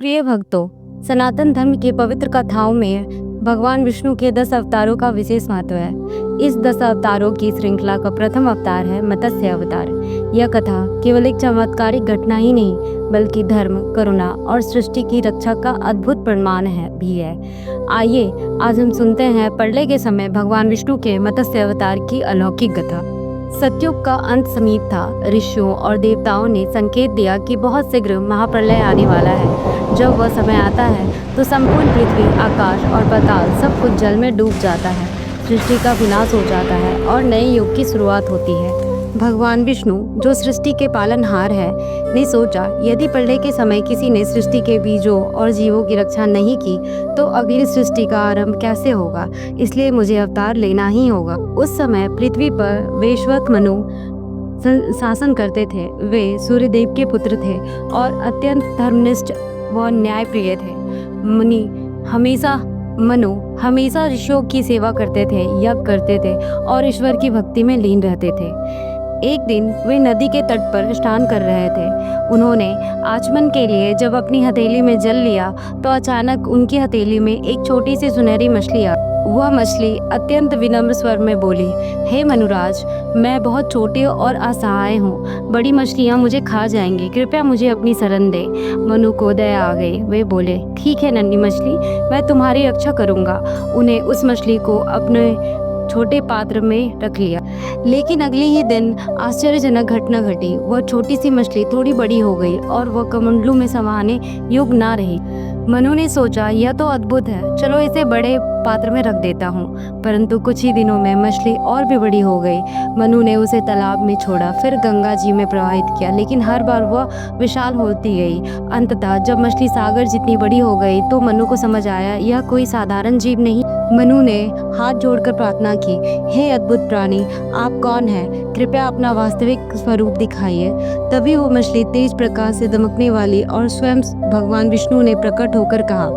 प्रिय भक्तों, सनातन धर्म की पवित्र कथाओं में भगवान विष्णु के 10 अवतारों का विशेष महत्व है। इस 10 अवतारों की श्रृंखला का प्रथम अवतार है मत्स्य अवतार। यह कथा केवल एक चमत्कारिक घटना ही नहीं, बल्कि धर्म, करुणा और सृष्टि की रक्षा का अद्भुत प्रमाण भी है। आइए आज हम सुनते हैं प्रलय के समय भगवान विष्णु के मत्स्य अवतार की अलौकिक कथा। सतयुग का अंत समीप था। ऋषियों और देवताओं ने संकेत दिया कि बहुत शीघ्र महाप्रलय आने वाला है। जब वह समय आता है तो संपूर्ण पृथ्वी, आकाश और पाताल सब कुछ जल में डूब जाता है। सृष्टि का विनाश हो जाता है और नए युग की शुरुआत होती है। भगवान विष्णु, जो सृष्टि के पालनहार है, ने सोचा, यदि प्रलय के समय किसी ने सृष्टि के बीजों और जीवों की रक्षा नहीं की तो अगली सृष्टि का आरंभ कैसे होगा। इसलिए मुझे अवतार लेना ही होगा। उस समय पृथ्वी पर वैश्वत मनु शासन करते थे। वे सूर्यदेव के पुत्र थे और अत्यंत धर्मनिष्ठ व न्यायप्रिय थे। मनु हमेशा ऋषियों की सेवा करते थे, यज्ञ करते थे और ईश्वर की भक्ति में लीन रहते थे। एक दिन वे नदी के तट पर स्नान कर रहे थे। उन्होंने आचमन के लिए जब अपनी हथेली में जल लिया तो अचानक उनकी हथेली में एक छोटी सी सुनहरी मछली आ। वह मछली अत्यंत विनम्र स्वर में बोली, हे मनुराज, मैं बहुत छोटी और असहाय हूँ। बड़ी मछलियाँ मुझे खा जाएंगी, कृपया मुझे अपनी शरण दे। मनु को दया आ गई। वे बोले, ठीक है नन्ही मछली, मैं तुम्हारी रक्षा करूँगा। उन्हें उस मछली को अपने छोटे पात्र में रख लिया। लेकिन अगले ही दिन आश्चर्यजनक घटना घटी। वह छोटी सी मछली थोड़ी बड़ी हो गई और वह कमंडलू में समाने योग्य ना रही। मनु ने सोचा, यह तो अद्भुत है, चलो इसे बड़े पात्र में रख देता हूँ। परंतु कुछ ही दिनों में मछली और भी बड़ी हो गई। मनु ने उसे तालाब में छोड़ा, फिर गंगा जी में प्रवाहित किया, लेकिन हर बार वह विशाल होती गई। अंततः जब मछली सागर जितनी बड़ी हो गई तो मनु को समझ आया, यह कोई साधारण जीव नहीं। मनु ने हाथ जोड़कर प्रार्थना की, हे अद्भुत प्राणी, आप कौन हैं? कृपया अपना वास्तविक स्वरूप दिखाइए। तभी वो मछली तेज प्रकाश से दमकने वाली और स्वयं भगवान विष्णु ने प्रकट होकर कहा,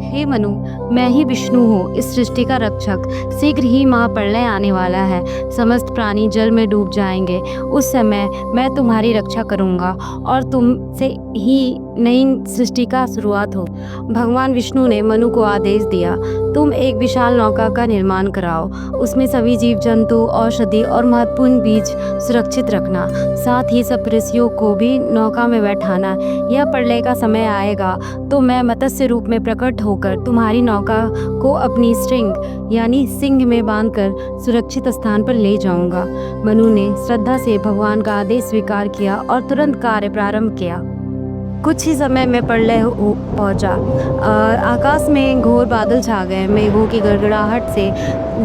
हे मनु, मैं ही विष्णु हूँ, इस सृष्टि का रक्षक। शीघ्र ही महाप्रलय आने वाला है। समस्त प्राणी जल में डूब जाएंगे। उस समय मैं तुम्हारी रक्षा करूँगा और तुमसे ही नई सृष्टि का शुरुआत हो। भगवान विष्णु ने मनु को आदेश दिया, तुम एक विशाल नौका का निर्माण कराओ। उसमें सभी जीव जंतु, औषधि और महत्वपूर्ण बीज सुरक्षित रखना। साथ ही सब ऋषियों को भी नौका में बैठाना। यह प्रलय का समय आएगा तो मैं मत्स्य रूप में प्रकट होकर तुम्हारी नौका को अपनी स्ट्रिंग यानी सिंग में बांधकर सुरक्षित स्थान पर ले जाऊंगा। मनु ने श्रद्धा से भगवान का आदेश स्वीकार किया और तुरंत कार्य प्रारंभ किया। कुछ ही समय में प्रलय पहुंचा। आकाश में घोर बादल छा गए। मेघों की गड़गड़ाहट से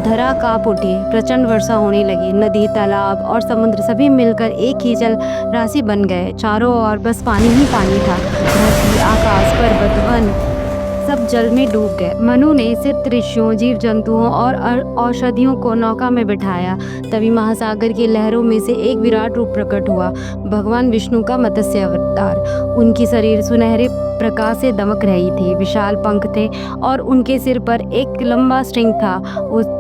धरा कांप उठी। प्रचंड वर्षा होने लगी। नदी, तालाब और समुद्र सभी मिलकर एक ही जल राशि बन गए। चारों ओर बस पानी ही पानी था। धरती, आकाश, पर्वत, वन सब जल में डूब गए। मनु ने सिद्ध ऋषियों, जीव जंतुओं और औषधियों को नौका में बिठाया। तभी महासागर की लहरों में से एक विराट रूप प्रकट हुआ, भगवान विष्णु का मत्स्य अवतार। उनकी शरीर सुनहरे प्रकाश से दमक रही थी। विशाल पंख थे और उनके सिर पर एक लंबा श्रृंग था।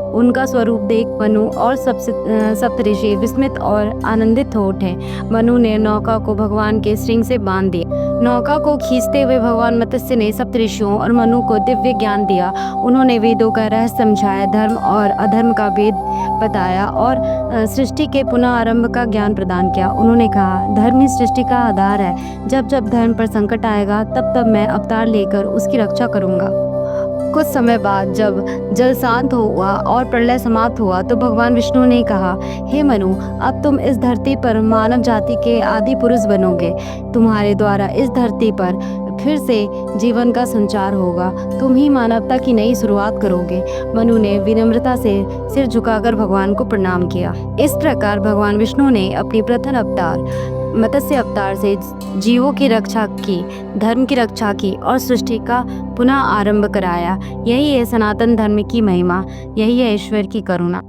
उनका स्वरूप देख मनु और सप्तऋषि विस्मित और आनंदित हो उठे। मनु ने नौका को भगवान के श्रृंग से बांध दिया। नौका को खींचते हुए भगवान मत्स्य ने सप्तऋषियों और मनु को दिव्य ज्ञान दिया। उन्होंने वेदों का रहस्य समझाया, धर्म और अधर्म का भेद बताया और सृष्टि के पुनः आरंभ का ज्ञान प्रदान किया। उन्होंने कहा, धर्म ही सृष्टि का आधार है। जब जब धर्म पर संकट आएगा तब तब मैं अवतार लेकर उसकी रक्षा करूंगा। कुछ समय बाद जब जल शांत हुआ और प्रलय समाप्त हुआ तो भगवान विष्णु ने कहा, हे मनु, अब तुम इस धरती पर मानव जाति के आदि पुरुष बनोगे। तुम्हारे द्वारा इस धरती पर फिर से जीवन का संचार होगा। तुम ही मानवता की नई शुरुआत करोगे। मनु ने विनम्रता से सिर झुकाकर भगवान को प्रणाम किया। इस प्रकार भगवान विष्णु ने अपनी प्रथम अवतार मत्स्य अवतार से जीवों की रक्षा की, धर्म की रक्षा की और सृष्टि का पुनः आरंभ कराया। यही है सनातन धर्म की महिमा, यही है ईश्वर की करुणा।